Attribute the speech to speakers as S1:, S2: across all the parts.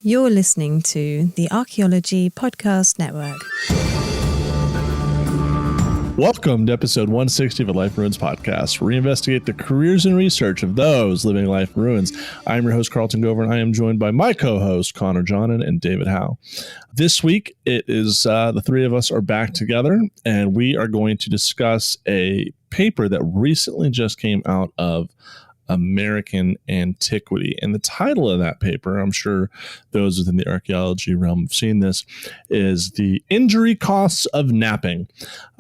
S1: You're listening to the Archaeology Podcast Network.
S2: Welcome to episode 160 of the Life in Ruins podcast, where we investigate the careers and research of those living life in ruins. I'm your host, Carlton Gover, and I am joined by my co-host, Connor Johnen and David Howe. This week, it is the three of us are back together, and we are going to discuss a paper that recently just came out of American Antiquity. And the title of that paper, I'm sure those within the archaeology realm have seen this, is The Injury Costs of Knapping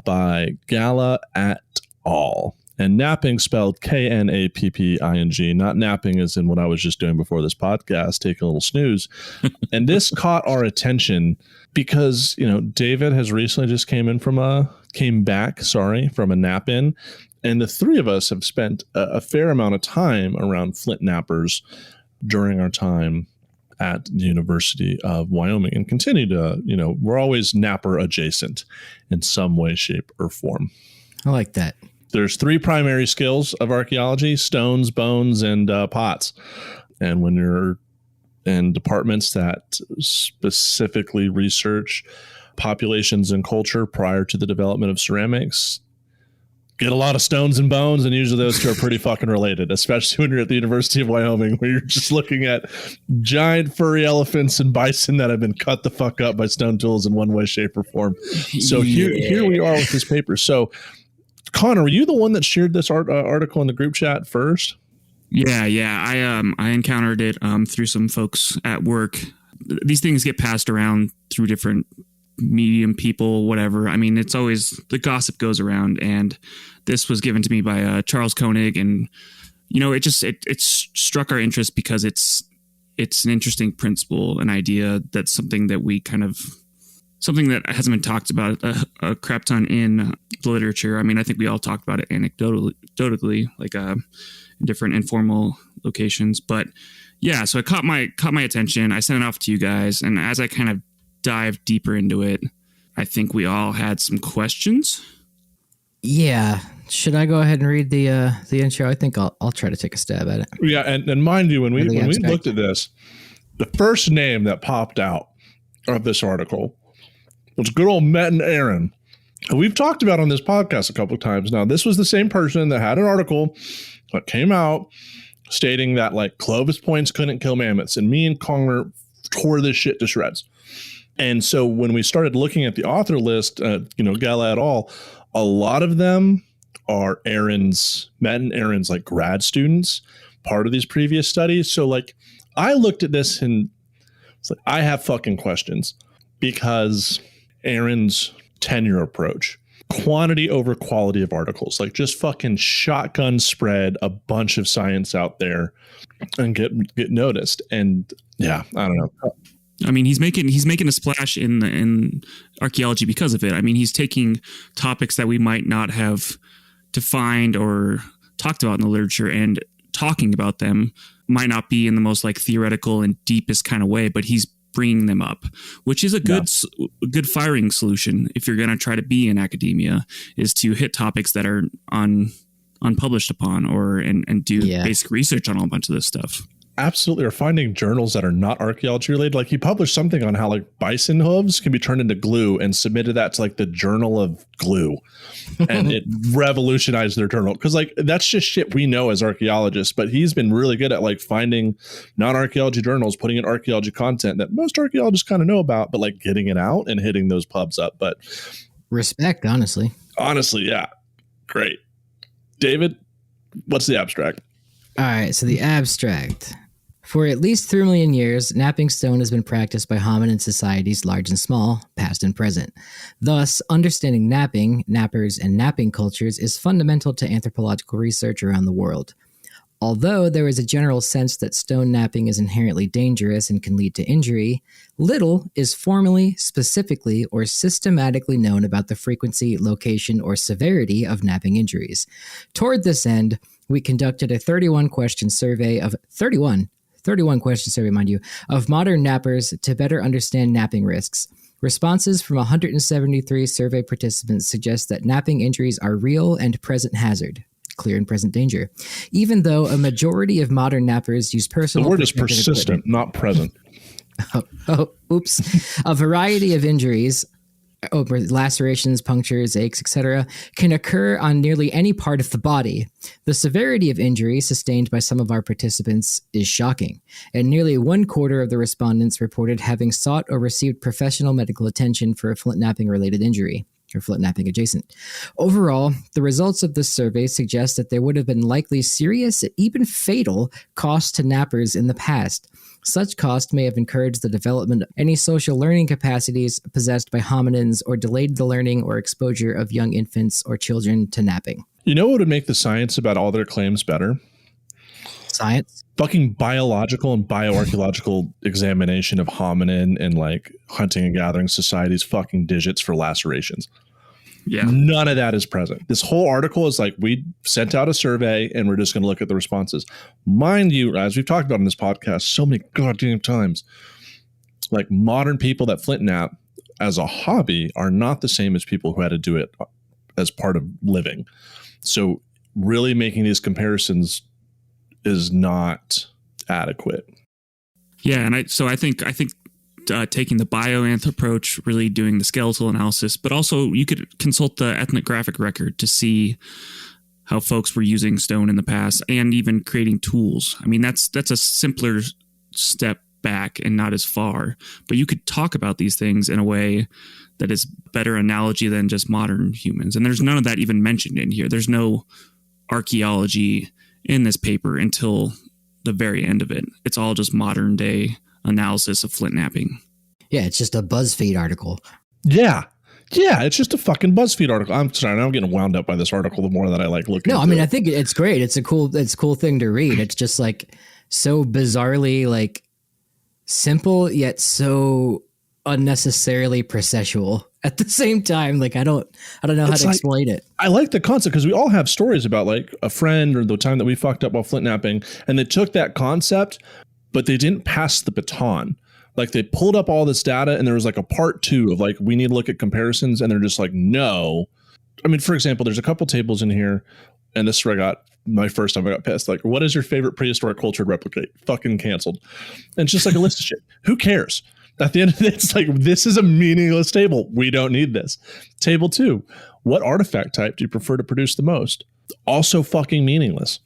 S2: by Gala et al. And Knapping spelled Knapping, not napping as in what I was just doing before this podcast, taking a little snooze. And this caught our attention because, David has recently just came back from a nap-in. And the three of us have spent a fair amount of time around flint knappers during our time at the University of Wyoming and continue to, we're always napper adjacent in some way, shape, or form.
S3: I like that.
S2: There's three primary skills of archaeology: stones, bones, and pots. And when you're in departments that specifically research populations and culture prior to the development of ceramics, get a lot of stones and bones, and usually those two are pretty fucking related, especially when you're at the University of Wyoming, where you're just looking at giant furry elephants and bison that have been cut the fuck up by stone tools in one way, shape, or form. So here we are with this paper. So, Connor, were you the one that shared this article in the group chat first?
S4: Yeah. I encountered it through some folks at work. These things get passed around through different medium people, whatever. I mean, it's always the gossip goes around, and this was given to me by Charles Koenig, and it struck our interest because it's an interesting principle, an idea that's something that hasn't been talked about a crap ton in the literature. I mean, I think we all talked about it anecdotally, like in different informal locations, but yeah. So it caught my attention. I sent it off to you guys, and as I kind of dive deeper into it, I think we all had some questions.
S3: Yeah. Should I go ahead and read the intro? I think I'll try to take a stab at it.
S2: Yeah, and mind you, when we looked at this, the first name that popped out of this article was good old Metin Aaron, who we've talked about on this podcast a couple of times. Now, this was the same person that had an article that came out stating that Clovis points couldn't kill mammoths, and me and Connor tore this shit to shreds. And so when we started looking at the author list, Gala et al., a lot of them are Metin Aaron's grad students, part of these previous studies. So I looked at this and it's I have fucking questions, because Aaron's tenure approach, quantity over quality of articles, just fucking shotgun spread a bunch of science out there and get noticed. And yeah, I don't know.
S4: I mean, he's making a splash in archaeology because of it. I mean, he's taking topics that we might not have defined or talked about in the literature, and talking about them might not be in the most theoretical and deepest kind of way, but he's bringing them up, which is a good firing solution if you're going to try to be in academia, is to hit topics that are unpublished upon and do basic research on a whole bunch of this stuff.
S2: Absolutely. Or finding journals that are not archaeology related. He published something on how bison hooves can be turned into glue and submitted that to the Journal of Glue, and it revolutionized their journal, because that's just shit we know as archaeologists. But he's been really good at finding non-archaeology journals, putting in archaeology content that most archaeologists kind of know about, but getting it out and hitting those pubs up. But
S3: respect, honestly,
S2: yeah, great. David, what's the abstract?
S3: All right, so the abstract. For at least 3 million years, knapping stone has been practiced by hominin societies large and small, past and present. Thus, understanding knapping, knappers, and knapping cultures is fundamental to anthropological research around the world. Although there is a general sense that stone knapping is inherently dangerous and can lead to injury, little is formally, specifically, or systematically known about the frequency, location, or severity of knapping injuries. Toward this end, we conducted a 31-question survey of 31 question survey, mind you, of modern nappers to better understand napping risks. Responses from 173 survey participants suggest that napping injuries are real and present hazard. Clear and present danger. Even though a majority of modern nappers use personal...
S2: The word is persistent, not present.
S3: Oops. A variety of injuries, lacerations, punctures, aches, etc., can occur on nearly any part of the body. The severity of injury sustained by some of our participants is shocking, and nearly 1/4 of the respondents reported having sought or received professional medical attention for a flint knapping related injury, or flint knapping adjacent. Overall, the results of this survey suggest that there would have been likely serious, even fatal, costs to knappers in the past. Such cost may have encouraged the development of any social learning capacities possessed by hominins or delayed the learning or exposure of young infants or children to knapping.
S2: You know what would make the science about all their claims better?
S3: Science?
S2: Fucking biological and bioarchaeological examination of hominin and like hunting and gathering societies' fucking digits for lacerations.
S4: Yeah.
S2: None of that is present. This whole article is like, we sent out a survey and we're just going to look at the responses. Mind you, as we've talked about in this podcast so many goddamn times, like modern people that flint knap as a hobby are not the same as people who had to do it as part of living. So really making these comparisons is not adequate.
S4: Yeah, and I think taking the bioanth approach, really doing the skeletal analysis, but also you could consult the ethnographic record to see how folks were using stone in the past and even creating tools. I mean, that's a simpler step back and not as far, but you could talk about these things in a way that is better analogy than just modern humans. And there's none of that even mentioned in here. There's no archaeology in this paper until the very end of it. It's all just modern day analysis of flint knapping.
S3: Yeah, it's just a BuzzFeed article.
S2: Yeah, it's just a fucking BuzzFeed article. I'm sorry, now I'm getting wound up by this article the more that I like looking
S3: No,
S2: at
S3: I mean,
S2: it.
S3: I think it's great. It's a cool thing to read. It's just like so bizarrely like simple yet so unnecessarily processual at the same time. Like I don't know how to explain it.
S2: I like the concept because we all have stories about like a friend or the time that we fucked up while flint knapping, and they took that concept, but they didn't pass the baton. Like they pulled up all this data and there was like a part 2 of like, we need to look at comparisons, and they're just like, no. I mean, for example, there's a couple tables in here, and this is where I got my first time I got pissed. Like, what is your favorite prehistoric culture to replicate? Fucking canceled. And it's just like a list of shit. Who cares? At the end of the day, it's like, this is a meaningless table. We don't need this. Table 2, what artifact type do you prefer to produce the most? Also fucking meaningless.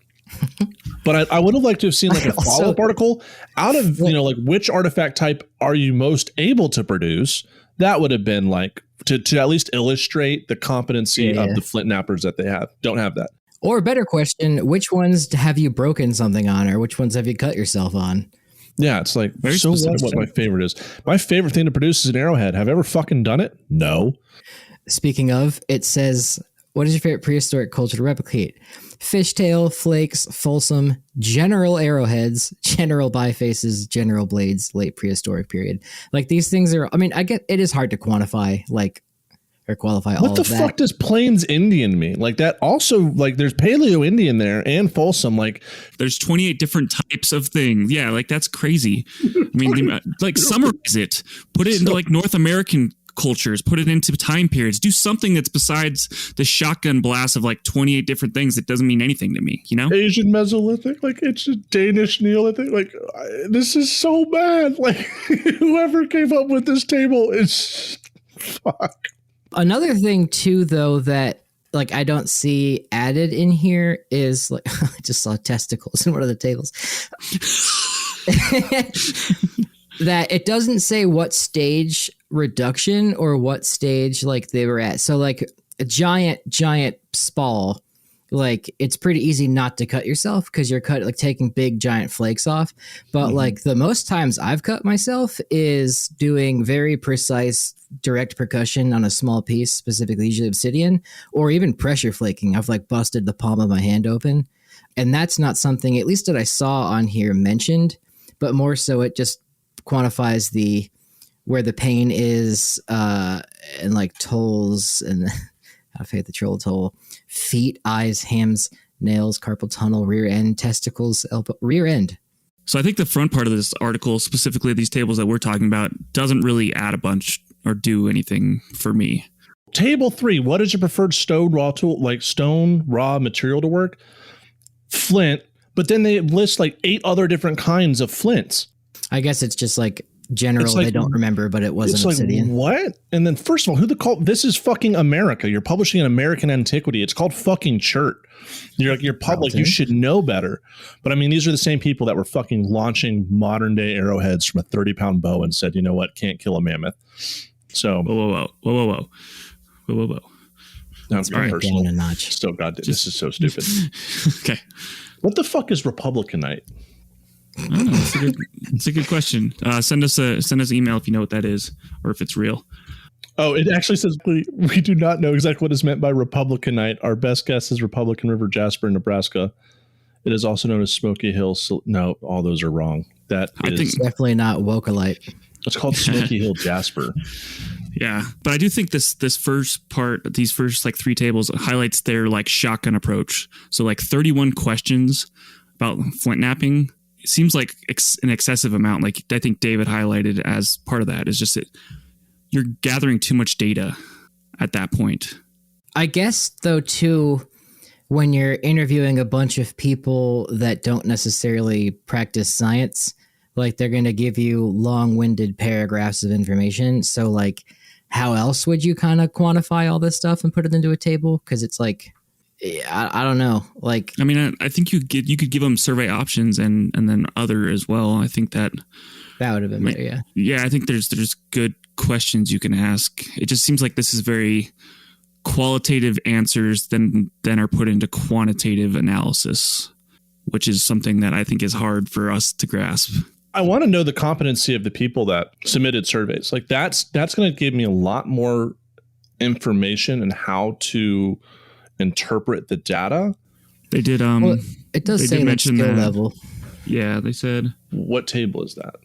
S2: But I would have liked to have seen like a follow-up article out of, like which artifact type are you most able to produce? That would have been like to at least illustrate the competency of the flint knappers that they have. Don't have that.
S3: Or a better question, which ones have you broken something on, or which ones have you cut yourself on?
S2: Yeah, it's like,
S4: very
S2: so
S4: specific.
S2: what my favorite is. My favorite thing to produce is an arrowhead. Have I ever fucking done it? No.
S3: Speaking of, it says, what is your favorite prehistoric culture to replicate? Fishtail, flakes, Folsom, general arrowheads, general bifaces, general blades, late prehistoric period. Like these things are, I mean, I get it is hard to quantify, like, or qualify all of that.
S2: What the fuck does Plains Indian mean? Like that also, like there's Paleo Indian there and Folsom. Like
S4: there's 28 different types of things. Yeah, like that's crazy. I mean, like summarize it, put it into like North American cultures, put it into time periods, do something that's besides the shotgun blast of like 28 different things that doesn't mean anything to me, you know?
S2: Asian Mesolithic, like it's just Danish Neolithic. Like this is so bad. Like whoever came up with this table is fuck. Another
S3: thing too, though, that like I don't see added in here is like I just saw testicles in one of the tables. That it doesn't say what stage reduction or what stage like they were at. So like a giant spall, like it's pretty easy not to cut yourself because you're taking big giant flakes off. But like the most times I've cut myself is doing very precise direct percussion on a small piece, specifically usually obsidian, or even pressure flaking. I've like busted the palm of my hand open, and that's not something, at least that I saw on here mentioned, but more so it just quantifies where the pain is, and like tolls and I forget the troll toll, feet, eyes, hams, nails, carpal tunnel, rear end, testicles, elbow, rear end.
S4: So I think the front part of this article, specifically these tables that we're talking about, doesn't really add a bunch or do anything for me.
S2: Table 3, what is your preferred stone raw material to work? Flint, but then they list like 8 other different kinds of flints.
S3: I guess it's just like general
S2: like,
S3: they don't remember, but it wasn't
S2: it's like,
S3: obsidian.
S2: what? And then first of all, this is fucking America. You're publishing an American Antiquity. It's called fucking Chert. You're public. You should know better. But I mean, these are the same people that were fucking launching modern day arrowheads from a 30-pound bow and said, you know what, can't kill a mammoth. So
S4: whoa.
S2: Now I'm getting personal.
S3: A notch.
S2: Still, God, this is so stupid.
S4: Okay.
S2: What the fuck is Republicanite?
S4: I don't know. It's a good question. Send us an email if you know what that is or if it's real.
S2: Oh, it actually says we do not know exactly what is meant by Republicanite. Our best guess is Republican River Jasper in Nebraska. It is also known as Smoky Hill. No, all those are wrong. I think
S3: definitely not Wokalite.
S2: It's called Smoky Hill Jasper.
S4: Yeah, but I do think this first part, these first like 3 tables highlights their like shotgun approach. So like 31 questions about flint knapping. It seems like an excessive amount. Like I think David highlighted as part of that is just you're gathering too much data at that point.
S3: I guess though too, when you're interviewing a bunch of people that don't necessarily practice science, like they're going to give you long-winded paragraphs of information. So like, how else would you kind of quantify all this stuff and put it into a table? Because it's like, I don't know. Like, I
S4: mean, I think you could give them survey options and then other as well. I think that
S3: would have been better. Yeah.
S4: Yeah. I think there's good questions you can ask. It just seems like this is very qualitative answers then are put into quantitative analysis, which is something that I think is hard for us to grasp.
S2: I want to know the competency of the people that submitted surveys. Like that's going to give me a lot more information and how to interpret the data.
S4: They did.
S3: Well, it does say mention skill level.
S4: Yeah, they said.
S2: What table is that?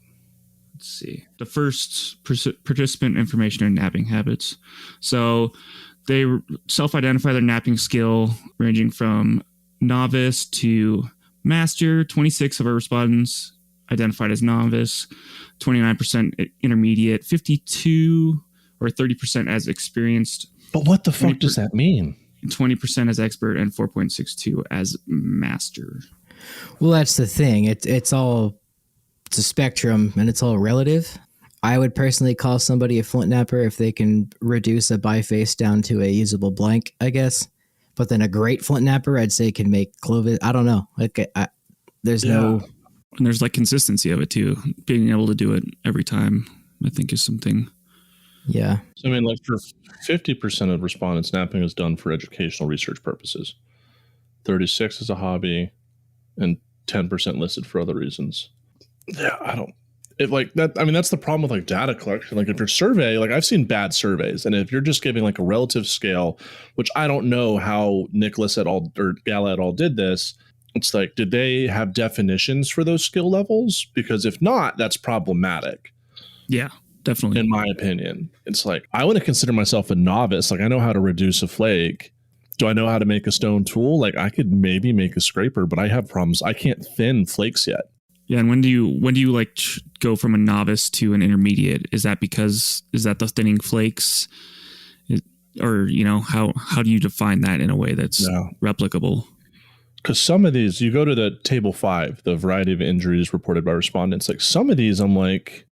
S4: Let's see. The first participant information and napping habits. So they self-identify their napping skill ranging from novice to master. 26 of our respondents identified as novice, 29% intermediate, 52 or 30% as experienced.
S2: But what the fuck does that mean?
S4: 20% as expert and 4.62 as master.
S3: Well, that's the thing. It's a spectrum and it's all relative. I would personally call somebody a flint napper if they can reduce a biface down to a usable blank, I guess. But then a great flint napper, I'd say, can make clovis. I don't know. Like, there's no.
S4: And there's like consistency of it too. Being able to do it every time, I think, is something.
S3: Yeah.
S2: So, I mean, like for 50% of respondents, napping is done for educational research purposes. 36 is a hobby, and 10% listed for other reasons. Yeah, I don't. It like that. I mean, that's the problem with like data collection. Like if your survey, like I've seen bad surveys, and if you're just giving like a relative scale, which I don't know how Nicholas et al. Or Gala et al. Did this. It's like, did they have definitions for those skill levels? Because if not, that's problematic.
S4: Yeah, definitely.
S2: In my opinion, it's like, I want to consider myself a novice. Like I know how to reduce a flake. Do I know how to make a stone tool? Like I could maybe make a scraper, but I have problems. I can't thin flakes yet.
S4: Yeah. And when do you like go from a novice to an intermediate? Is that the thinning flakes? Or, you know, how do you define that in a way that's replicable?
S2: Because some of these, you go to the table 5, the variety of injuries reported by respondents. Like some of these, I'm like,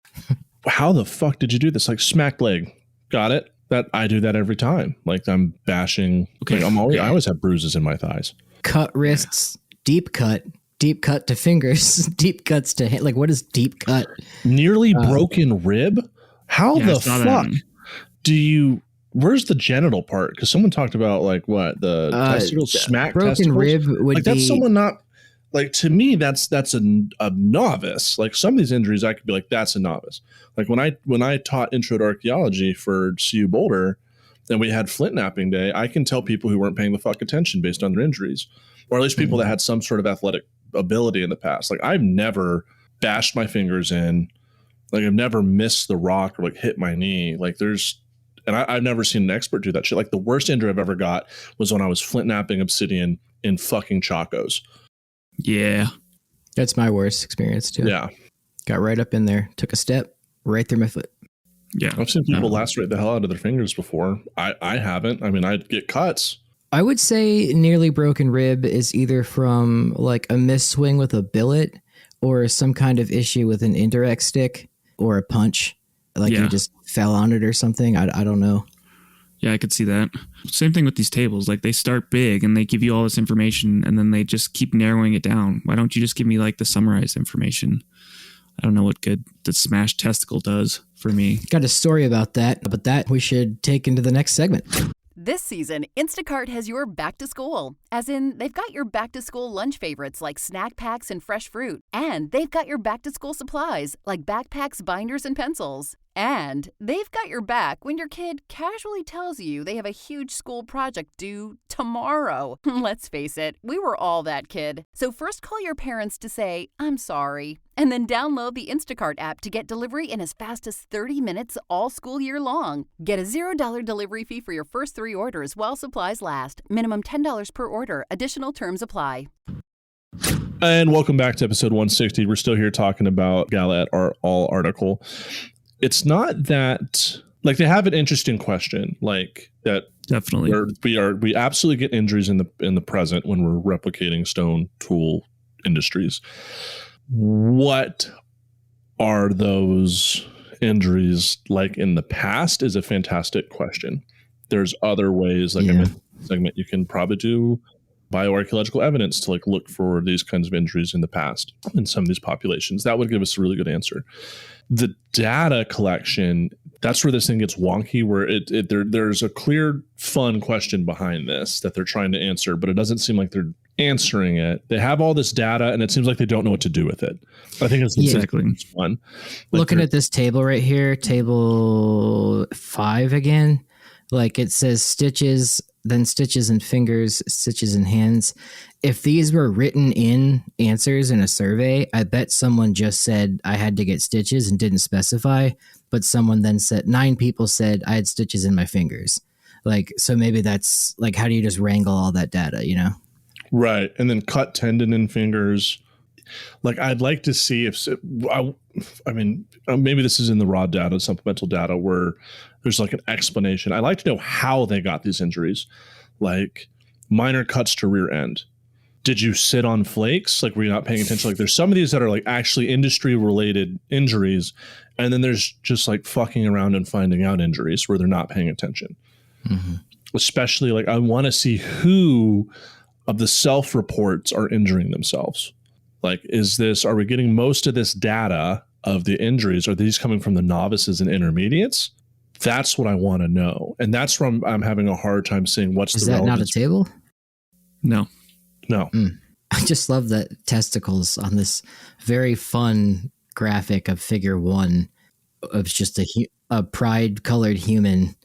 S2: how the fuck did you do this? Like smack leg. Got it. That I do that every time. Like I'm bashing. Okay. Like I always have bruises in my thighs.
S3: Cut wrists, deep cut to fingers, deep cuts to hand. Like what is deep cut?
S2: Nearly broken rib. How the fuck do you? Where's the genital part? Because someone talked about like what the testicles, smack
S3: broken
S2: testicles.
S3: Rib would
S2: like that's someone not like to me. That's a novice. Like some of these injuries, I could be like that's a novice. Like when I taught Intro to Archaeology for CU Boulder, and we had flint napping day, I can tell people who weren't paying the fuck attention based on their injuries, or at least people that had some sort of athletic ability in the past. Like I've never bashed my fingers in, like I've never missed the rock or like hit my knee. Like and I've never seen an expert do that shit. Like the worst injury I've ever got was when I was flint napping obsidian in fucking Chacos.
S4: Yeah.
S3: That's my worst experience too.
S2: Yeah.
S3: Got right up in there, took a step right through my foot.
S4: Yeah.
S2: I've seen people lacerate the hell out of their fingers before. I haven't. I mean, I'd get cuts.
S3: I would say nearly broken rib is either from like a misswing with a billet or some kind of issue with an indirect stick. or a punch, like
S4: Yeah.
S3: you just fell on it or something. I don't know.
S4: Yeah, I could see that. Same thing with these tables. Like they start big and they give you all this information and then they just keep narrowing it down. Why don't you just give me like the summarized information? I don't know what good the smashed testicle does for me.
S3: Got a story about that, but that we should take into the next segment.
S5: This season, Instacart has your back to school. As in, they've got your back to school lunch favorites like snack packs and fresh fruit. And they've got your back to school supplies like backpacks, binders, and pencils. And they've got your back when your kid casually tells you they have a huge school project due tomorrow. Let's face it, we were all that kid. So first call your parents to say, I'm sorry. And then download the Instacart app to get delivery in as fast as 30 minutes all school year long. Get a $0 delivery fee for your first 3 orders while supplies last. Minimum $10 per order. Additional terms apply.
S2: And welcome back to episode 160. We're still here talking about Gala et al. Article. It's not that, like, they have an interesting question, like that.
S4: Definitely.
S2: We absolutely get injuries in the present when we're replicating stone tool industries. What are those injuries like in the past is a fantastic question. There's other ways, like I mentioned in the segment, you can probably do bioarchaeological evidence to like look for these kinds of injuries in the past in some of these populations. That would give us a really good answer. The data collection, that's where this thing gets wonky, where there's a clear, fun question behind this that they're trying to answer, but it doesn't seem like they're answering it. They have all this data and it seems like they don't know what to do with it. But I think it's
S4: exactly
S2: fun. Like
S3: looking at this table right here, table 5 again, like it says stitches, then stitches in fingers, stitches in hands. If these were written in answers in a survey, I bet someone just said I had to get stitches and didn't specify, but someone then said 9 people said I had stitches in my fingers. Like, so maybe that's like, how do you just wrangle all that data, you know?
S2: Right. And then cut tendon in fingers. Like, I'd like to see if, I mean, maybe this is in the raw data, supplemental data, where there's like an explanation. I like to know how they got these injuries, like minor cuts to rear end. Did you sit on flakes? Like, were you not paying attention? Like, there's some of these that are like actually industry related injuries. And then there's just like fucking around and finding out injuries where they're not paying attention. Mm-hmm. Especially like, I want to see who of the self-reports are injuring themselves. Like, are we getting most of this data of the injuries? Are these coming from the novices and intermediates? That's what I want to know. And that's where I'm having a hard time seeing what's
S3: Is
S2: the
S3: that not a
S2: relevance.
S3: table?
S2: No.
S3: I just love the testicles on this very fun graphic of figure 1 of just a pride colored human,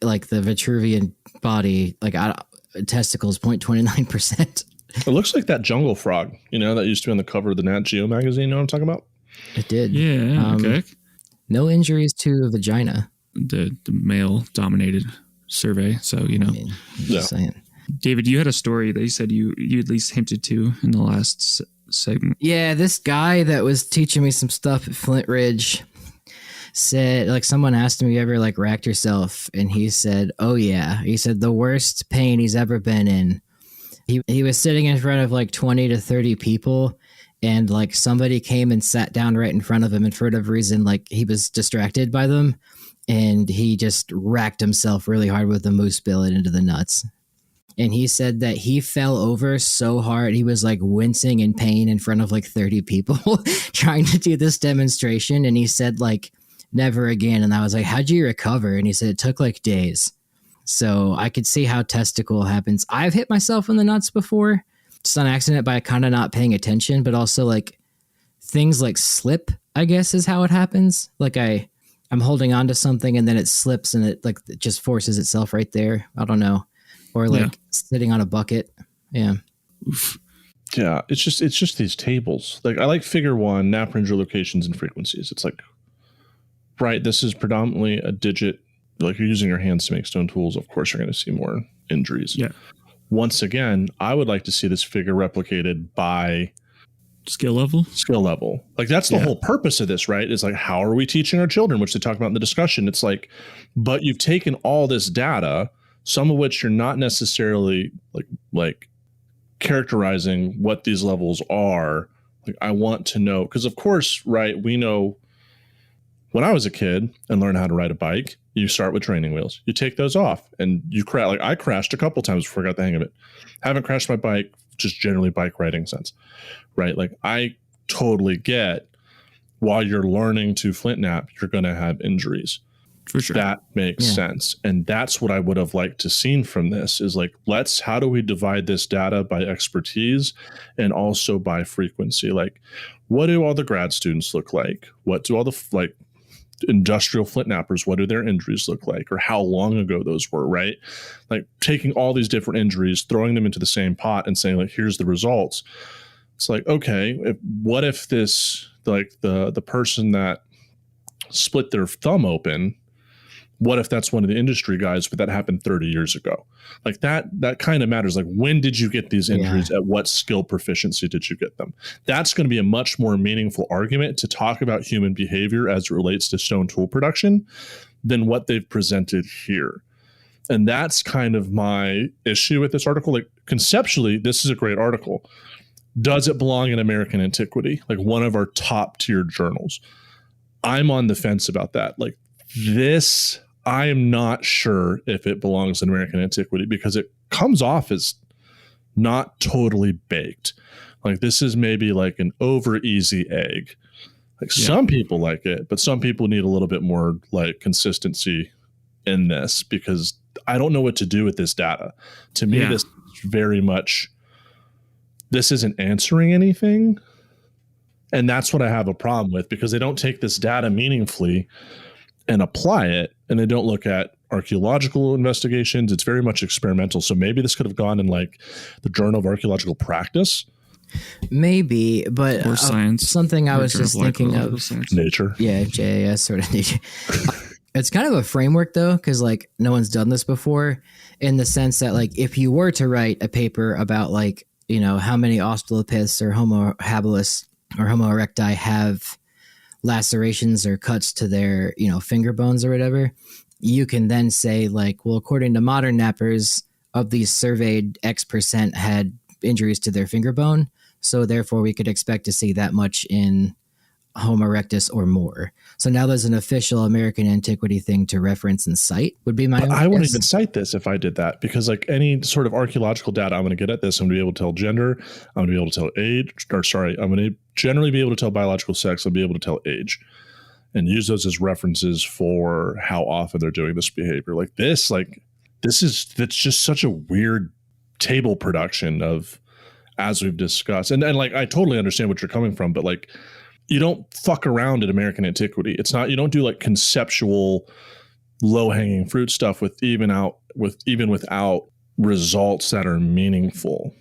S3: like the Vitruvian body, like testicles 0.29%.
S2: It looks like that jungle frog, that used to be on the cover of the Nat Geo magazine. You know what I'm talking about?
S3: It did.
S4: Yeah. Okay.
S3: No injuries to vagina.
S4: The male dominated survey. So,
S3: I mean, just saying.
S4: David, you had a story that you said you at least hinted to in the last segment.
S3: Yeah, this guy that was teaching me some stuff at Flint Ridge said, like, someone asked him, you ever like racked yourself? And he said, oh yeah. He said the worst pain he's ever been in. He was sitting in front of like 20 to 30 people, and like somebody came and sat down right in front of him, and for whatever reason, like he was distracted by them, and he just racked himself really hard with the moose billet into the nuts. And he said that he fell over so hard, he was like wincing in pain in front of like 30 people trying to do this demonstration. And he said like, never again. And I was like, how'd you recover? And he said it took like days. So I could see how testicle happens. I've hit myself in the nuts before, just on accident by kind of not paying attention, but also like things like slip, I guess is how it happens. Like I'm holding on to something and then it slips and it just forces itself right there. I don't know. Or like sitting on a bucket. Yeah.
S4: Oof.
S2: Yeah. It's just these tables. Like, I like figure 1, Knapping injury locations and frequencies. It's like, right, this is predominantly a digit. Like, you're using your hands to make stone tools. Of course, you're going to see more injuries.
S4: Yeah.
S2: Once again, I would like to see this figure replicated by
S4: skill level.
S2: Like, that's the whole purpose of this, right? Is like, how are we teaching our children, which they talk about in the discussion. It's like, but you've taken all this data, some of which you're not necessarily like characterizing what these levels are. Like, I want to know, because of course, right, we know when I was a kid and learned how to ride a bike, you start with training wheels. You take those off and you crash. Like I crashed a couple times before I got the hang of it. Haven't crashed my bike, just generally bike riding sense, right? Like I totally get while you're learning to flint knap, you're going to have injuries.
S4: For sure.
S2: That makes sense. And that's what I would have liked to seen from this is like, how do we divide this data by expertise and also by frequency? Like, what do all the grad students look like? What do all the industrial flint knappers, what do their injuries look like? Or how long ago those were, right? Like taking all these different injuries, throwing them into the same pot and saying like, here's the results. It's like, okay, what if this, like the person that split their thumb open, what if that's one of the industry guys, but that happened 30 years ago? Like that kind of matters. Like when did you get these injuries? At what skill proficiency did you get them? That's going to be a much more meaningful argument to talk about human behavior as it relates to stone tool production than what they've presented here. And that's kind of my issue with this article. Like conceptually, this is a great article. Does it belong in American Antiquity? Like one of our top tier journals? I'm on the fence about that. Like this, I am not sure if it belongs in American Antiquity because it comes off as not totally baked. Like this is maybe like an over easy egg. Like some people like it, but some people need a little bit more like consistency in this because I don't know what to do with this data. To me, this very much, this isn't answering anything. And that's what I have a problem with because they don't take this data meaningfully and apply it, and they don't look at archaeological investigations. It's very much experimental. So maybe this could have gone in like the Journal of Archaeological Practice.
S3: Maybe, but
S4: or science.
S3: Something I was just thinking of.
S2: Nature.
S3: Yeah, JAS sort of nature. It's kind of a framework though, because like no one's done this before in the sense that like if you were to write a paper about like, you know, how many Australopiths or Homo habilis or Homo erecti have lacerations or cuts to their, you know, finger bones or whatever, you can then say like, well, according to modern knappers, of these surveyed X% had injuries to their finger bone. So therefore we could expect to see that much in Homo erectus or more. So now there's an official American Antiquity thing to reference and cite would be my own
S2: I wouldn't
S3: guess.
S2: even cite this if I did that because like any sort of archaeological data I'm going to get at this, I'm going to be able to tell gender, I'm going to be able to tell age, I'm going to generally be able to tell biological sex, I'll be able to tell age and use those as references for how often they're doing this behavior. That's just such a weird table production of, as we've discussed. And like, I totally understand what you're coming from, but like, you don't fuck around at American Antiquity. It's not, you don't do like conceptual low hanging fruit stuff even without results that are meaningful.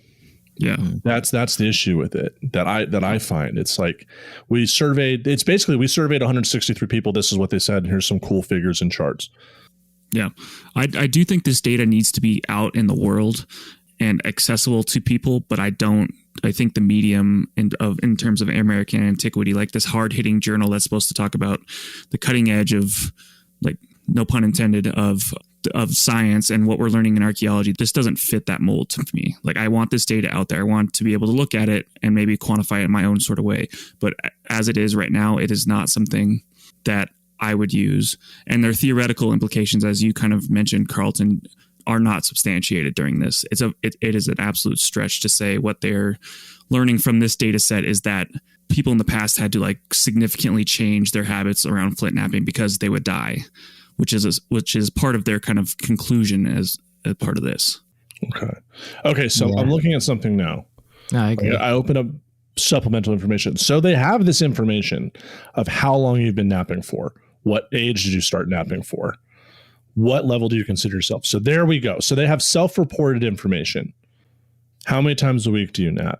S4: Yeah.
S2: That's the issue with it that I find. It's like we surveyed 163 people. This is what they said. And here's some cool figures and charts.
S4: Yeah. I do think this data needs to be out in the world and accessible to people, but I think the medium in terms of American Antiquity, like this hard hitting journal that's supposed to talk about the cutting edge of, like, no pun intended, of science and what we're learning in archaeology, this doesn't fit that mold to me. Like, I want this data out there. I want to be able to look at it and maybe quantify it in my own sort of way. But as it is right now, it is not something that I would use. And their theoretical implications, as you kind of mentioned, Carlton, are not substantiated during this. It is an absolute stretch to say what they're learning from this data set is that people in the past had to like significantly change their habits around flint knapping because they would die, which is part of their kind of conclusion as a part of this.
S2: Okay. So I'm looking at something now.
S3: No, I agree.
S2: I open up supplemental information. So they have this information of how long you've been knapping for. What age did you start knapping for? What level do you consider yourself? So there we go. So they have self-reported information. How many times a week do you nap?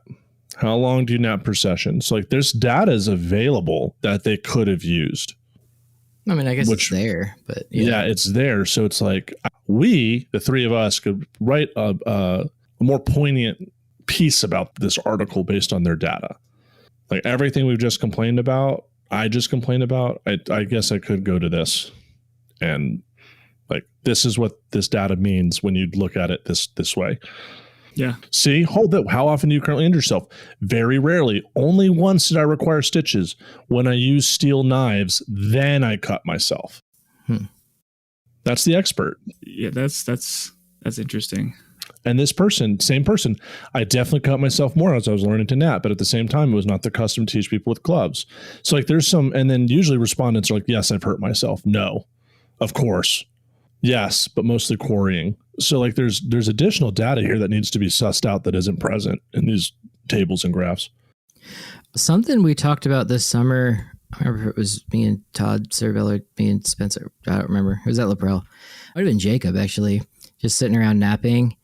S2: How long do you nap per session? So like there's data is available that they could have used.
S3: I mean, I guess it's there, but
S2: yeah, it's there. So it's like we, the three of us, could write a more poignant piece about this article based on their data. Like everything we've just complained about, I guess I could go to this and like, this is what this data means when you look at it this way.
S4: Yeah.
S2: See, hold that. How often do you currently injure yourself? Very rarely. Only once did I require stitches. When I use steel knives, then I cut myself. That's the expert.
S4: Yeah, that's interesting.
S2: And this person, same person, I definitely cut myself more as I was learning to knap, but at the same time, it was not the custom to teach people with gloves. So like there's some, and then usually respondents are like, yes, I've hurt myself. No, of course. Yes, but mostly quarrying. So like there's additional data here that needs to be sussed out that isn't present in these tables and graphs.
S3: Something we talked about this summer, I remember it was me and Todd Cervell or me and Spencer. I don't remember. It was at LaPrel. It might have been Jacob, actually, just sitting around napping.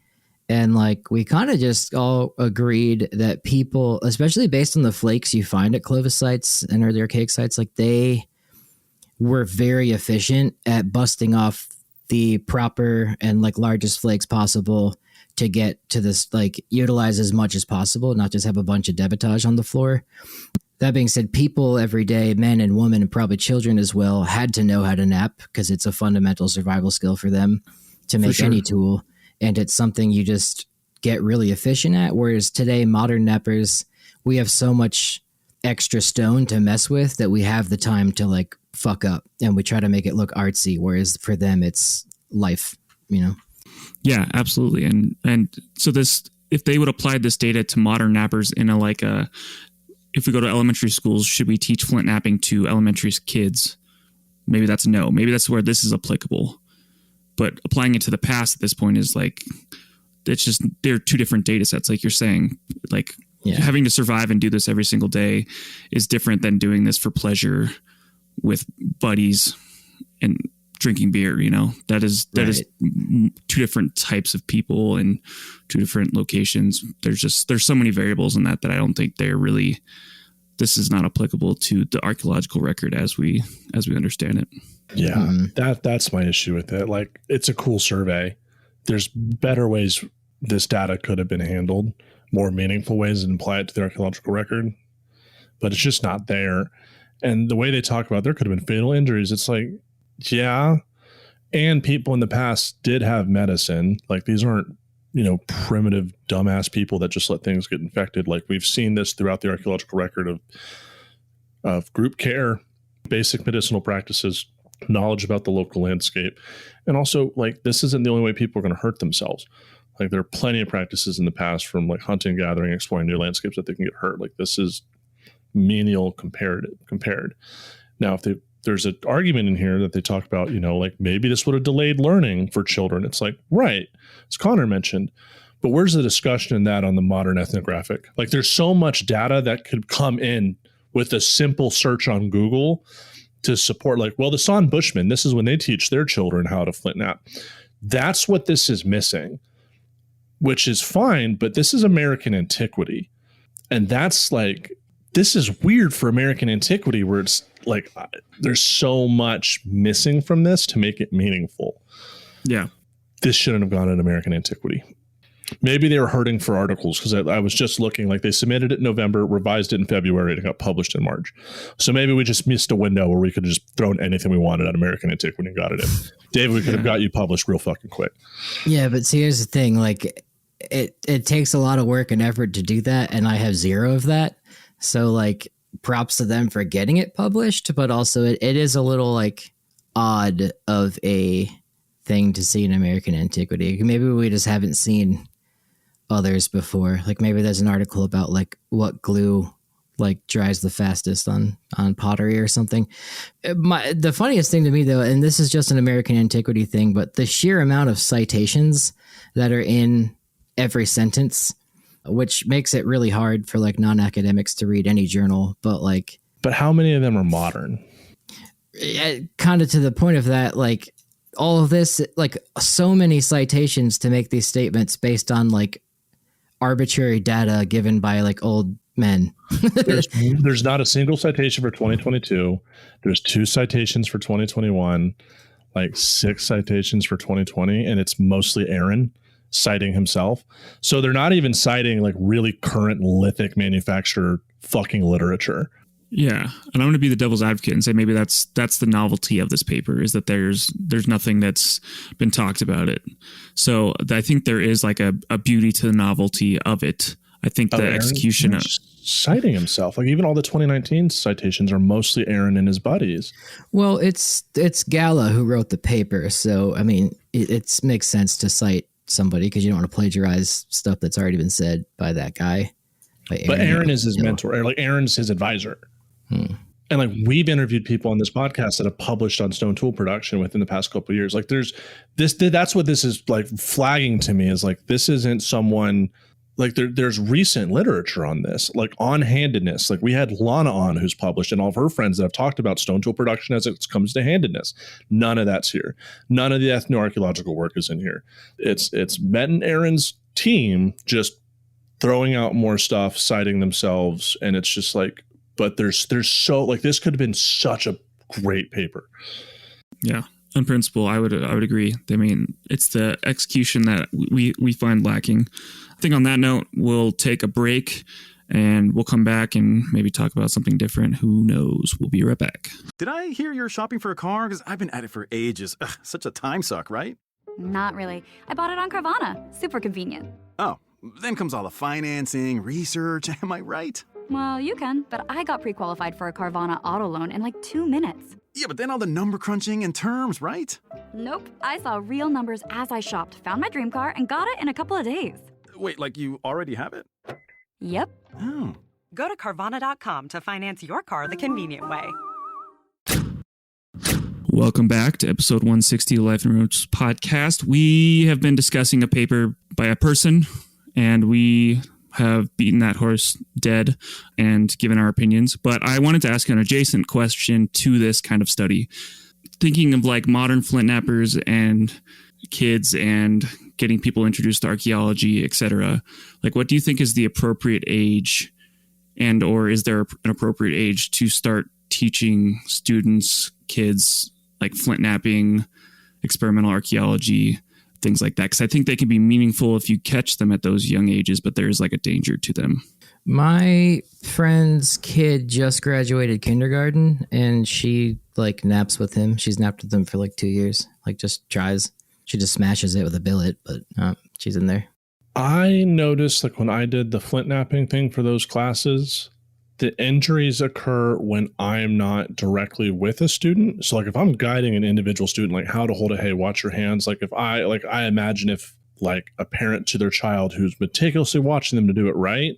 S3: And like we kind of just all agreed that people, especially based on the flakes you find at Clovis sites and early archaic sites, like they were very efficient at busting off the proper and like largest flakes possible to get to this, like utilize as much as possible, not just have a bunch of debitage on the floor. That being said, people every day, men and women and probably children as well, had to know how to knap because it's a fundamental survival skill for them to make any tool. And it's something you just get really efficient at. Whereas today, modern nappers, we have so much extra stone to mess with that we have the time to like fuck up and we try to make it look artsy. Whereas for them, it's life, you know?
S4: Yeah, absolutely. And so this, if they would apply this data to modern nappers in if we go to elementary schools, should we teach flint napping to elementary kids? Maybe that's no. Maybe that's where this is applicable. But applying it to the past at this point is like, it's just, they're two different data sets. Like you're saying, like having to survive and do this every single day is different than doing this for pleasure with buddies and drinking beer, you know, that is two different types of people and two different locations. There's so many variables in that I don't think this is not applicable to the archaeological record as we understand it.
S2: Yeah, that's my issue with it. Like, it's a cool survey. There's better ways this data could have been handled, more meaningful ways and apply it to the archaeological record, but it's just not there. And the way they talk about there could have been fatal injuries. It's like, yeah. And people in the past did have medicine. Like these aren't, you know, primitive dumbass people that just let things get infected. Like we've seen this throughout the archaeological record of group care, basic medicinal practices, knowledge about the local landscape. And also like, this isn't the only way people are going to hurt themselves. Like there are plenty of practices in the past from like hunting, gathering, exploring new landscapes that they can get hurt. Like this is menial compared. Now, if there's an argument in here that they talk about, you know, like maybe this would have delayed learning for children. It's like, right, as Connor mentioned, but where's the discussion in that on the modern ethnographic? Like there's so much data that could come in with a simple search on Google to support like, well, the San Bushmen, this is when they teach their children how to flint knap. That's what this is missing, which is fine, but this is American Antiquity. And that's like, this is weird for American Antiquity where it's like, there's so much missing from this to make it meaningful.
S4: Yeah.
S2: This shouldn't have gone in American Antiquity. Maybe they were hurting for articles because I was just looking like they submitted it in November, revised it in February, and it got published in March. So maybe we just missed a window where we could have just thrown anything we wanted at American Antiquity and got it in. David, we could have got you published real fucking quick.
S3: Yeah, but see, here's the thing. Like, it takes a lot of work and effort to do that, and I have zero of that. So, like, props to them for getting it published, but also it is a little, like, odd of a thing to see in American Antiquity. Maybe we just haven't seen others before. Like maybe there's an article about like what glue like dries the fastest on pottery or something. The funniest thing to me though, and this is just an American Antiquity thing, but the sheer amount of citations that are in every sentence, which makes it really hard for like non-academics to read any journal, but
S2: how many of them are modern?
S3: Kind of to the point of that, like all of this, like so many citations to make these statements based on like arbitrary data given by like old men.
S2: There's not a single citation for 2022. There's 2 citations for 2021, like 6 citations for 2020. And it's mostly Aaron citing himself. So they're not even citing like really current lithic manufacturer fucking literature.
S4: Yeah, and I'm going to be the devil's advocate and say maybe that's the novelty of this paper, is that there's nothing that's been talked about it. So I think there is like a beauty to the novelty of it. I think the execution of
S2: citing himself, like even all the 2019 citations are mostly Aaron and his buddies.
S3: Well, it's Gala who wrote the paper, so I mean it makes sense to cite somebody because you don't want to plagiarize stuff that's already been said by that guy.
S2: But Aaron is his mentor, like Aaron's his advisor. And like we've interviewed people on this podcast that have published on stone tool production within the past couple of years. Like there's this, that's what this is like flagging to me, is like, this isn't someone like there's recent literature on this, like on handedness. Like we had Lana on, who's published, and all of her friends that have talked about stone tool production as it comes to handedness. None of that's here. None of the ethnoarchaeological work is in here. It's Met and Aaron's team just throwing out more stuff, citing themselves. And it's just like, but there's so like, this could have been such a great paper.
S4: Yeah. In principle, I would agree. I mean, it's the execution that we find lacking. I think on that note, we'll take a break and we'll come back and maybe talk about something different. Who knows? We'll be right back.
S6: Did I hear you're shopping for a car? Because I've been at it for ages. Ugh, such a time suck, right?
S7: Not really. I bought it on Carvana. Super convenient.
S6: Oh, then comes all the financing, research. Am I right?
S7: Well, you can, but I got pre-qualified for a Carvana auto loan in like 2 minutes.
S6: Yeah, but then all the number crunching and terms, right?
S7: Nope. I saw real numbers as I shopped, found my dream car, and got it in a couple of days.
S6: Wait, like you already have it?
S7: Yep.
S6: Oh.
S8: Go to Carvana.com to finance your car the convenient way.
S4: Welcome back to episode 160 of the Life and Roots podcast. We have been discussing a paper by a person, and we have beaten that horse dead and given our opinions. But I wanted to ask an adjacent question to this kind of study. Thinking of like modern flint knappers and kids and getting people introduced to archaeology, etc. Like, what do you think is the appropriate age, and or is there an appropriate age to start teaching students, kids, like flint knapping, experimental archaeology, things like that? Because I think they can be meaningful if you catch them at those young ages, but there's like a danger to them.
S3: My friend's kid just graduated kindergarten, and she like naps with him. She's napped with him for like 2 years. Like just tries. She just smashes it with a billet, but she's in there.
S2: I noticed like when I did the flint knapping thing for those classes, the injuries occur when I'm not directly with a student. So like if I'm guiding an individual student, like how to hold a hay, watch your hands. Like if I imagine if like a parent to their child who's meticulously watching them to do it right,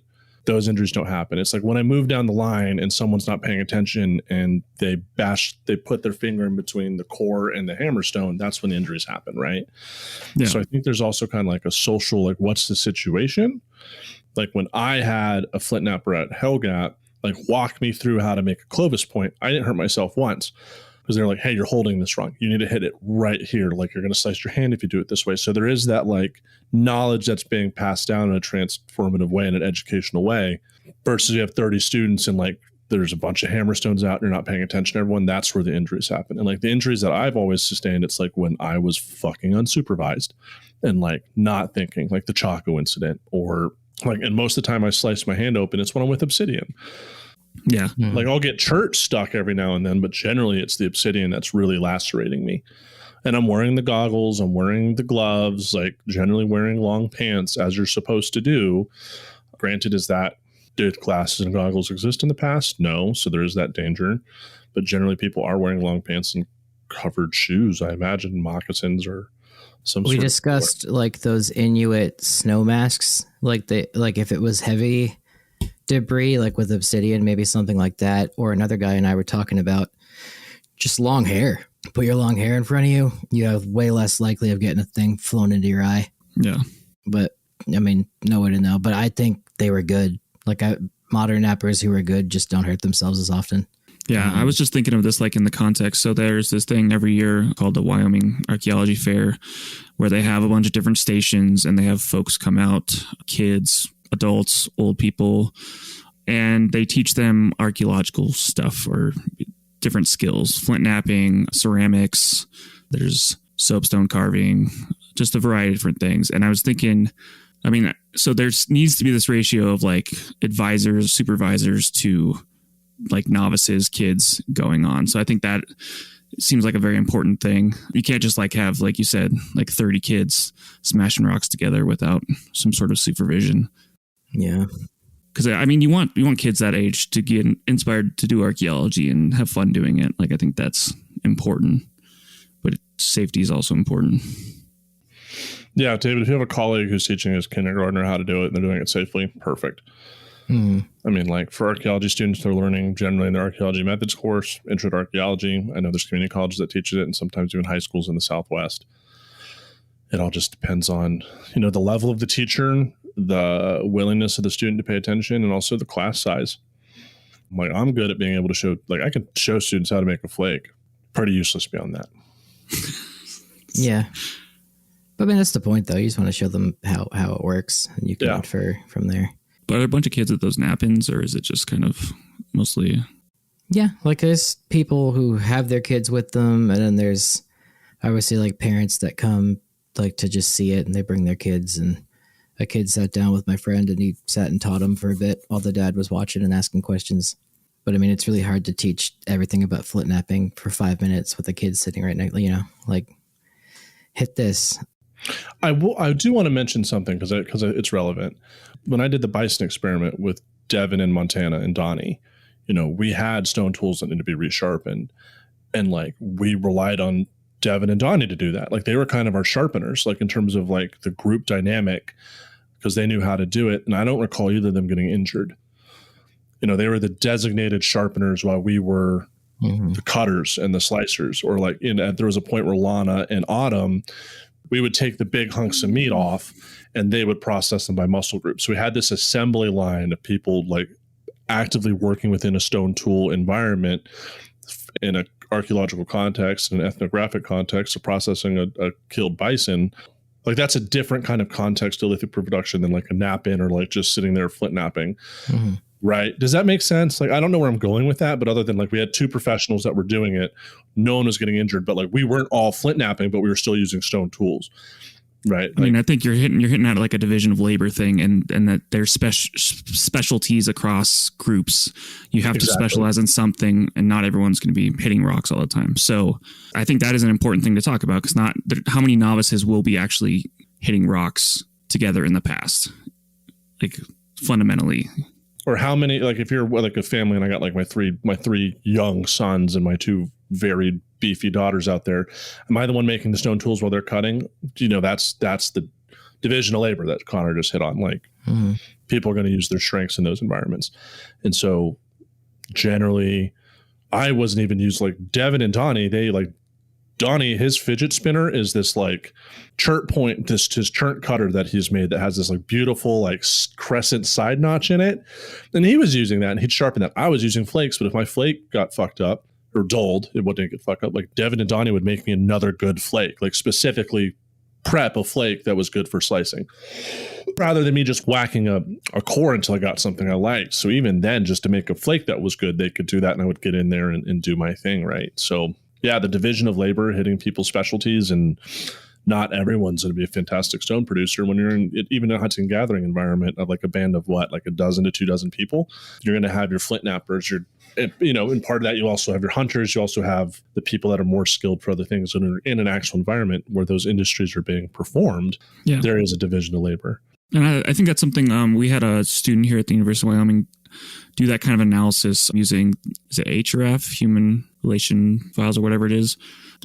S2: those injuries don't happen. It's like when I move down the line and someone's not paying attention and they put their finger in between the core and the hammerstone, that's when the injuries happen, right? Yeah. So I think there's also kind of like a social, like what's the situation? Like when I had a flint napper at Hellgap, like walk me through how to make a Clovis point, I didn't hurt myself once because they're like, hey, you're holding this wrong. You need to hit it right here. Like you're going to slice your hand if you do it this way. So there is that like knowledge that's being passed down in a transformative way, in an educational way, versus you have 30 students and like there's a bunch of hammerstones out and you're not paying attention to everyone. That's where the injuries happen. And like the injuries that I've always sustained, it's like when I was fucking unsupervised and like not thinking, like the Chaco incident, or like, and most of the time I slice my hand open, it's when I'm with obsidian.
S4: Yeah.
S2: Like I'll get chert stuck every now and then, but generally it's the obsidian that's really lacerating me. And I'm wearing the goggles, I'm wearing the gloves, like generally wearing long pants as you're supposed to do. Granted, did glasses and goggles exist in the past? No. So there is that danger, but generally people are wearing long pants and covered shoes. I imagine moccasins or some
S3: We discussed like those Inuit snow masks, like if it was heavy debris, like with obsidian, maybe something like that. Or another guy and I were talking about just long hair. Put your long hair in front of you, you have way less likely of getting a thing flown into your eye.
S4: Yeah.
S3: But I mean, no way to know. But I think they were good. Like modern nappers who are good just don't hurt themselves as often.
S4: Yeah, I was just thinking of this like in the context. So there's this thing every year called the Wyoming Archaeology Fair where they have a bunch of different stations and they have folks come out, kids, adults, old people, and they teach them archaeological stuff or different skills, flint knapping, ceramics, there's soapstone carving, just a variety of different things. And I was thinking, I mean, so there needs to be this ratio of like advisors, supervisors to like novices, kids going on. So I think that seems like a very important thing. You can't just like have, like you said, like 30 kids smashing rocks together without some sort of supervision.
S3: Yeah.
S4: Because I mean, you want kids that age to get inspired to do archaeology and have fun doing it. Like I think that's important, but safety is also important.
S2: Yeah, David, if you have a colleague who's teaching his kindergartner how to do it and they're doing it safely, perfect. I mean, like for archaeology students, they're learning generally in their archaeology methods course, intro to archaeology. I know there's community colleges that teach it, and sometimes even high schools in the Southwest. It all just depends on, the level of the teacher, the willingness of the student to pay attention, and also the class size. I'm good at being able to show, I can show students how to make a flake. Pretty useless beyond that.
S3: Yeah. But I mean, that's the point, though. You just want to show them how it works, and you can infer from there.
S4: But are there a bunch of kids at those nap-ins, or is it just kind of mostly?
S3: Yeah, like there's people who have their kids with them, and then there's obviously like parents that come like to just see it, and they bring their kids. And a kid sat down with my friend, and he sat and taught him for a bit while the dad was watching and asking questions. But I mean, it's really hard to teach everything about flint napping for 5 minutes with a kid sitting right next, like hit this.
S2: I do want to mention something because it's relevant. When I did the bison experiment with Devin in Montana and Donnie, we had stone tools that needed to be resharpened, and like we relied on Devin and Donnie to do that. Like they were kind of our sharpeners, like in terms of like the group dynamic, because they knew how to do it. And I don't recall either of them getting injured. They were the designated sharpeners while we were the cutters and the slicers. Or like there was a point where Lana and Autumn, we would take the big hunks of meat off and they would process them by muscle group. So we had this assembly line of people like actively working within a stone tool environment in an archaeological context and an ethnographic context of processing a killed bison. Like that's a different kind of context to lithic production than like a nap-in or like just sitting there flint napping. Right. Does that make sense? Like, I don't know where I'm going with that, but other than like we had two professionals that were doing it, no one was getting injured, but like we weren't all flint napping, but we were still using stone tools. Right.
S4: I mean, I think you're hitting at like a division of labor thing, and that there's specialties across groups. You have to specialize in something, and not everyone's going to be hitting rocks all the time. So I think that is an important thing to talk about, because how many novices will be actually hitting rocks together in the past, like fundamentally.
S2: Or how many, like if you're like a family and I got like my three young sons and my two very beefy daughters out there, am I the one making the stone tools while they're cutting? That's the division of labor that Connor just hit on. Like people are going to use their strengths in those environments. And so generally I wasn't even used like Devin and Donnie. Donnie, his fidget spinner is this like chert point, his chert cutter that he's made that has this like beautiful like crescent side notch in it. And he was using that and he'd sharpen that. I was using flakes, but if my flake got fucked up or dulled, it wouldn't get fucked up. Like Devin and Donnie would make me another good flake, like specifically prep a flake that was good for slicing, rather than me just whacking a core until I got something I liked. So even then, just to make a flake that was good, they could do that and I would get in there and do my thing, right? So yeah, the division of labor, hitting people's specialties, and not everyone's going to be a fantastic stone producer. When you're even in a hunting and gathering environment of like a band of like a dozen to 24 people, you're going to have your flint nappers. And part of that, you also have your hunters. You also have the people that are more skilled for other things. And in an actual environment where those industries are being performed, there is a division of labor.
S4: And I think that's something we had a student here at the University of Wyoming do that kind of analysis using, is it HRF, Human Relation Files or whatever it is.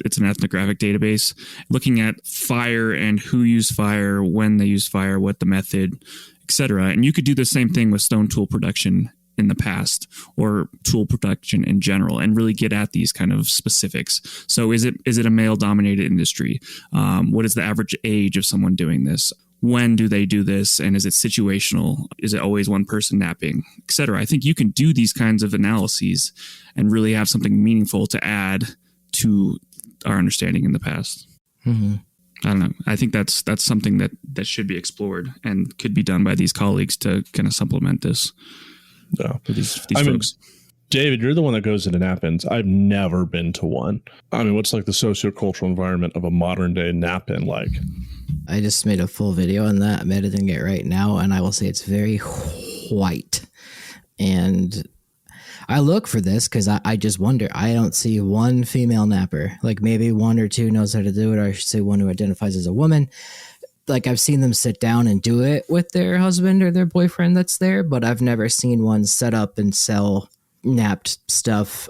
S4: It's an ethnographic database looking at fire and who used fire, when they used fire, what the method, etc. And you could do the same thing with stone tool production in the past, or tool production in general, and really get at these kind of specifics. So is it a male dominated industry? What is the average age of someone doing this? When do they do this? And is it situational? Is it always one person napping, et cetera? I think you can do these kinds of analyses and really have something meaningful to add to our understanding in the past. I don't know. I think that's something that should be explored and could be done by these colleagues to kind of supplement this. For these folks.
S2: David, you're the one that goes into nap-ins. I've never been to one. I mean, what's like the sociocultural environment of a modern day nap-in like?
S3: I just made a full video on that. I'm editing it right now, and I will say it's very white. And I look for this because I just wonder. I don't see one female napper. Like maybe one or two knows how to do it, or I should say one who identifies as a woman. Like I've seen them sit down and do it with their husband or their boyfriend that's there, but I've never seen one set up and sell napped stuff.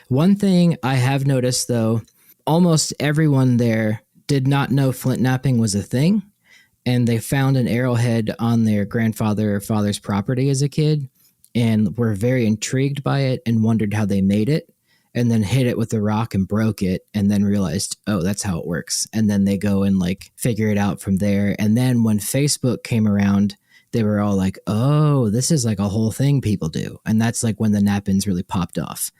S3: One thing I have noticed though, almost everyone there did not know flint napping was a thing, and they found an arrowhead on their grandfather or father's property as a kid and were very intrigued by it and wondered how they made it, and then hit it with a rock and broke it, and then realized, oh, that's how it works. And then they go and like figure it out from there. And then when Facebook came around, they were all like, oh, this is like a whole thing people do. And that's like when the nap-ins really popped off,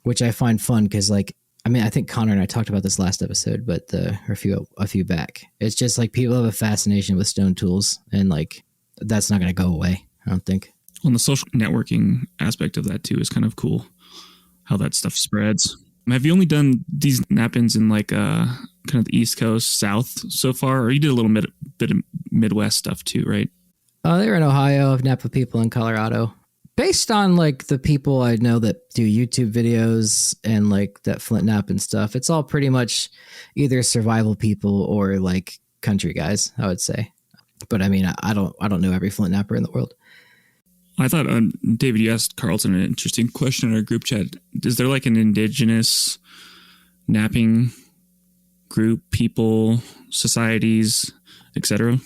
S3: which I find fun because like, I mean, I think Connor and I talked about this last episode, but or a few back. It's just like people have a fascination with stone tools, and like that's not going to go away, I don't think.
S4: Well, the social networking aspect of that too is kind of cool, how that stuff spreads. Have you only done these nap-ins in like kind of the East Coast, South so far? Or you did a little bit of Midwest stuff too, right?
S3: They were in Ohio. I've napped with people in Colorado. Based on like the people I know that do YouTube videos and like that flint nap and stuff, it's all pretty much either survival people or like country guys, I would say. But I mean, I don't know every flint napper in the world.
S4: I thought, David, you asked Carlton an interesting question in our group chat. Is there like an indigenous napping group, people, societies, etc.?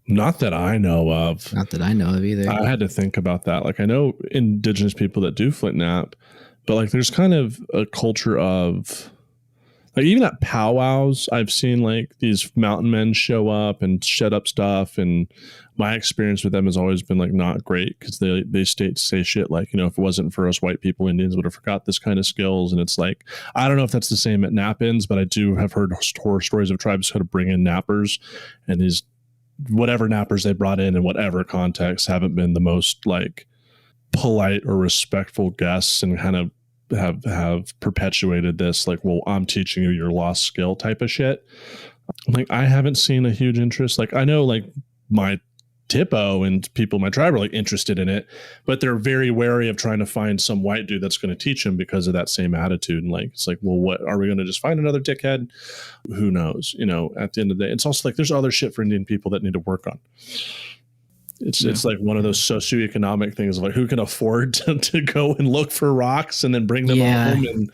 S2: Not that I know of.
S3: Not that I know of either.
S2: I had to think about that. Like I know indigenous people that do flint nap, but like there's kind of a culture of like even at powwows, I've seen like these mountain men show up and shed up stuff, and my experience with them has always been like not great because they say shit like, you know, if it wasn't for us white people, Indians would have forgot this kind of skills. And it's like, I don't know if that's the same at nap-ins, but I do have heard horror stories of tribes kind of bring in nappers, and these whatever nappers they brought in whatever context haven't been the most like polite or respectful guests, and kind of have perpetuated this like, well, I'm teaching you your lost skill type of shit. Like I haven't seen a huge interest. Like I know like my Tippo and people in my tribe are like interested in it, but they're very wary of trying to find some white dude that's going to teach them because of that same attitude. And like, it's like, well, what are we going to just find another dickhead? Who knows? You know, at the end of the day, it's also like, there's other shit for Indian people that need to work on. It's like one of those socioeconomic things of like who can afford to go and look for rocks and then bring them home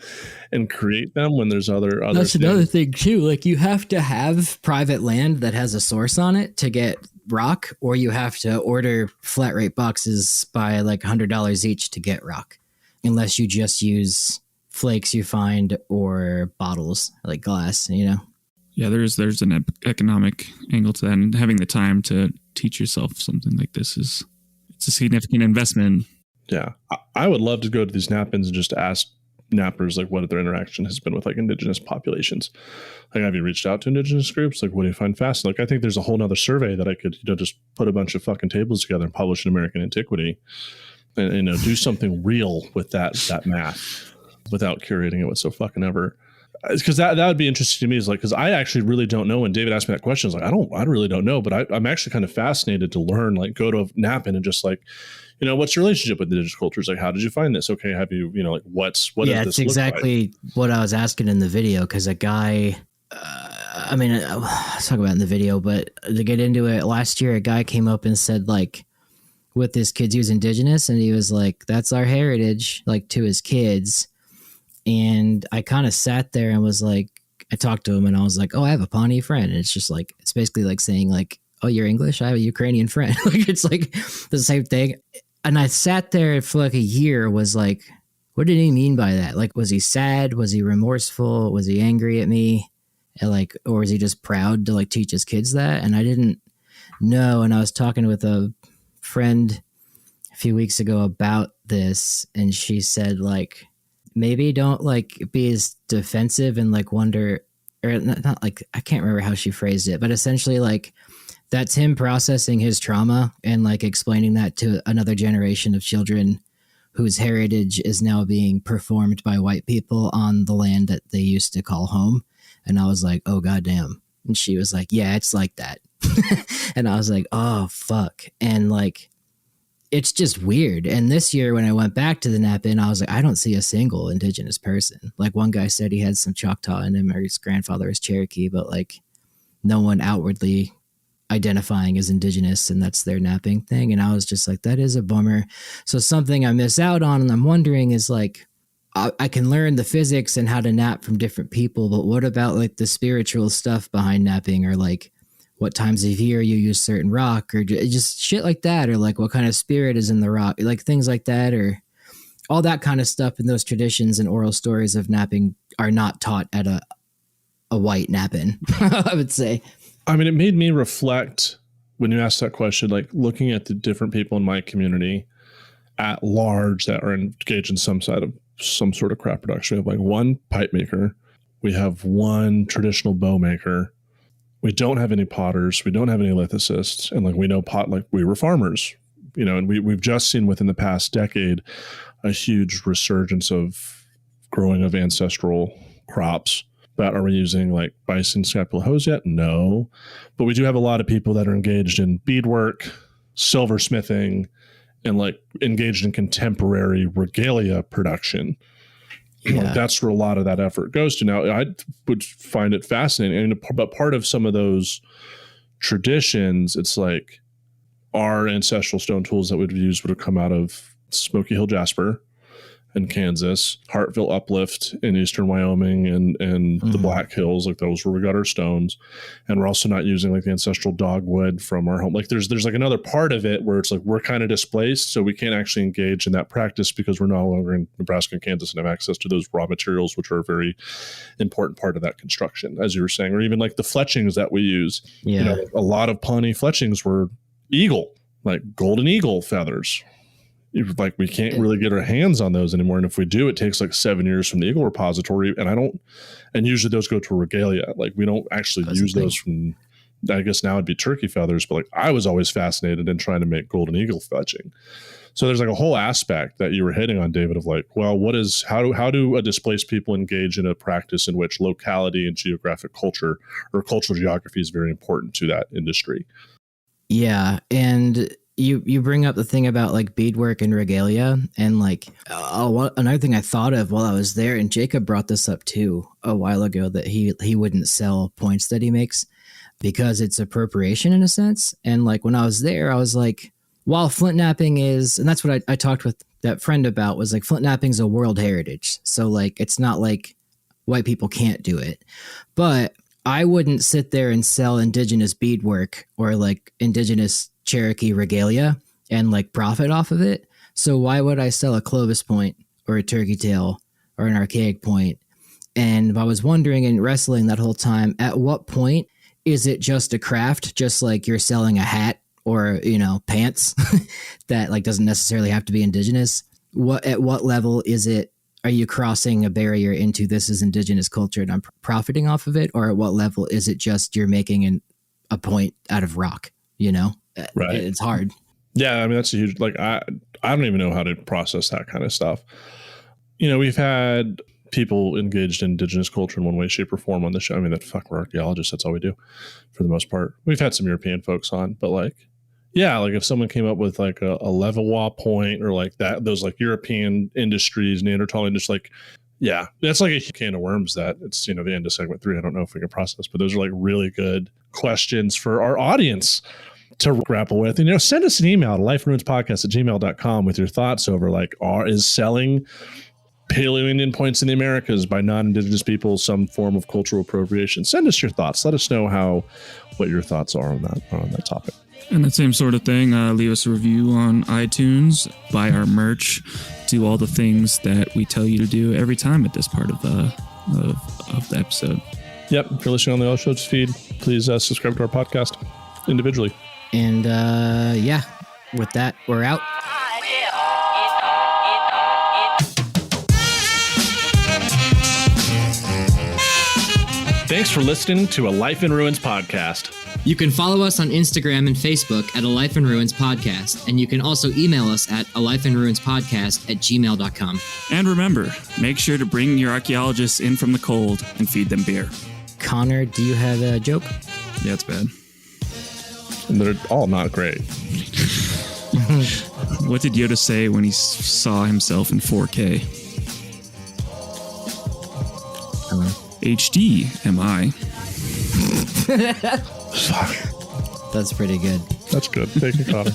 S2: and create them when there's other
S3: That's
S2: things.
S3: another thing too. Like you have to have private land that has a source on it to get rock, or you have to order flat rate boxes by like $100 each to get rock, unless you just use flakes you find or bottles like glass, you know?
S4: Yeah, there's an economic angle to that, and having the time to teach yourself something like this it's a significant investment.
S2: Yeah, I would love to go to these nap-ins and just ask nappers like what their interaction has been with like indigenous populations. Like, have you reached out to indigenous groups? Like, what do you find fascinating? Like, I think there's a whole nother survey that I could, you know, just put a bunch of fucking tables together and publish in American Antiquity, and you know, do something real with that math without curating it whatsoever ever. Because that would be interesting to me, is like, because I actually really don't know. When David asked me that question, I was like, I really don't know, but I'm actually kind of fascinated to learn, like go to Knapping and just like, you know, what's your relationship with indigenous cultures? Like, how did you find this? Okay. Have you, you know, like what
S3: yeah,
S2: does this
S3: it's exactly
S2: like?
S3: What I was asking in the video. Cause a guy, I mean, let's talk about it in the video, but to get into it, last year, a guy came up and said like, with his kids, he was indigenous, and he was like, that's our heritage, like to his kids. And I kind of sat there and was like, I talked to him and I was like, oh, I have a Pawnee friend. And it's just like, it's basically like saying like, oh, you're English? I have a Ukrainian friend. Like, it's like the same thing. And I sat there for like a year, was like, what did he mean by that? Like, was he sad? Was he remorseful? Was he angry at me? And like, or was he just proud to like teach his kids that? And I didn't know. And I was talking with a friend a few weeks ago about this, and she said like, maybe don't like be as defensive and like wonder, or not like, I can't remember how she phrased it, but essentially like that's him processing his trauma and like explaining that to another generation of children whose heritage is now being performed by white people on the land that they used to call home. And I was like, oh, goddamn. And she was like, yeah, it's like that. And I was like, oh, fuck. And like, it's just weird. And this year when I went back to the Knapping, I was like, I don't see a single indigenous person. Like one guy said he had some Choctaw in him or his grandfather was Cherokee, but like no one outwardly identifying as indigenous, and that's their Knapping thing. And I was just like, that is a bummer. So something I miss out on, and I'm wondering is like, I can learn the physics and how to Knap from different people, but what about like the spiritual stuff behind Knapping, or like what times of year you use certain rock, or just shit like that, or like what kind of spirit is in the rock, like things like that, or all that kind of stuff. In those traditions and oral stories of Knapping are not taught at a white Knapping, I would say.
S2: I mean, it made me reflect when you asked that question, like looking at the different people in my community at large that are engaged in some sort of craft production. We have like one pipe maker. We have one traditional bow maker. We don't have any potters. We don't have any lithicists. And like, we know we were farmers, you know, and we've just seen within the past decade, a huge resurgence of growing of ancestral crops. But are we using like bison scapular hose yet? No. But we do have a lot of people that are engaged in beadwork, silversmithing, and like engaged in contemporary regalia production.
S3: Yeah.
S2: Like, that's where a lot of that effort goes to. Now, I would find it fascinating. But part of some of those traditions, it's like our ancestral stone tools that we'd use would have come out of Smoky Hill Jasper in Kansas, Hartville Uplift in eastern Wyoming, and the Black Hills, like those where we got our stones. And we're also not using like the ancestral dogwood from our home. Like there's like another part of it where it's like we're kind of displaced, so we can't actually engage in that practice because we're no longer in Nebraska and Kansas and have access to those raw materials, which are a very important part of that construction, as you were saying. Or even like the fletchings that we use.
S3: Yeah.
S2: You know, a lot of Pawnee fletchings were eagle, like golden eagle feathers. Like we can't really get our hands on those anymore, and if we do, it takes like 7 years from the Eagle Repository. And usually those go to regalia. Like we don't actually use those from. I guess now it'd be turkey feathers, but like I was always fascinated in trying to make golden eagle fletching. So there's like a whole aspect that you were hitting on, David, of like, well, how do displaced people engage in a practice in which locality and geographic culture or cultural geography is very important to that industry?
S3: Yeah, and you bring up the thing about like beadwork and regalia, and like another thing I thought of while I was there, and Jacob brought this up too a while ago, that he wouldn't sell points that he makes because it's appropriation in a sense. And like when I was there, I was like, while flint knapping is, and that's what I talked with that friend about, was like flint knapping is a world heritage. So like it's not like white people can't do it, but I wouldn't sit there and sell indigenous beadwork or like indigenous Cherokee regalia and like profit off of it. So why would I sell a Clovis point or a turkey tail or an archaic point? And I was wondering and wrestling that whole time, at what point is it just a craft, just like you're selling a hat or, you know, pants that like doesn't necessarily have to be indigenous? At what level is it? Are you crossing a barrier into this is indigenous culture and I'm profiting off of it? Or at what level is it just you're making a point out of rock, you know?
S2: Right.
S3: It's hard.
S2: Yeah. I mean, that's a huge, like, I don't even know how to process that kind of stuff. You know, we've had people engaged in indigenous culture in one way, shape, or form on the show. I mean, we're archaeologists. That's all we do for the most part. We've had some European folks on, but like, yeah, like if someone came up with like a Levallois point or like that, those like European industries, Neanderthal industry, like, yeah, that's like a can of worms that it's, you know, the end of segment 3. I don't know if we can process, but those are like really good questions for our audience to grapple with. And, you know, send us an email to lifeandruinspodcast@gmail.com with your thoughts over like, is selling Paleo-Indian points in the Americas by non-indigenous people some form of cultural appropriation? Send us your thoughts. Let us know what your thoughts are on that topic.
S4: And that same sort of thing, leave us a review on iTunes, buy our merch, do all the things that we tell you to do every time at this part of the episode.
S2: Yep. If you're listening on the All Shows feed, please subscribe to our podcast individually.
S3: And yeah, with that, we're out.
S2: Thanks for listening to A Life in Ruins podcast.
S3: You can follow us on Instagram and Facebook at A Life in Ruins Podcast, and you can also email us at alifeinruinspodcast@gmail.com.
S4: And remember, make sure to bring your archaeologists in from the cold and feed them beer.
S3: Connor, do you have a joke?
S4: Yeah, it's bad.
S2: And they're all not great.
S4: What did Yoda say when he saw himself in 4K? HDMI.
S3: That's pretty good.
S2: That's good. Thank you, Connor.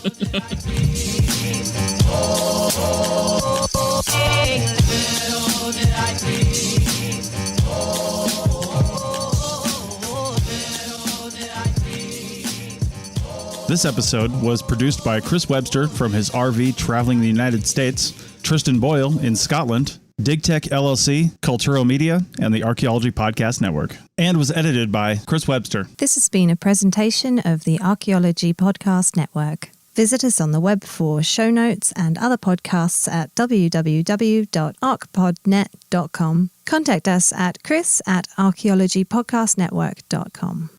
S9: This episode was produced by Chris Webster from his RV traveling the United States, Tristan Boyle in Scotland, DigTech LLC, Culturo Media, and the Archaeology Podcast Network, and was edited by Chris Webster.
S1: This has been a presentation of the Archaeology Podcast Network. Visit us on the web for show notes and other podcasts at www.archpodnet.com. Contact us at chris@archaeologypodcastnetwork.com.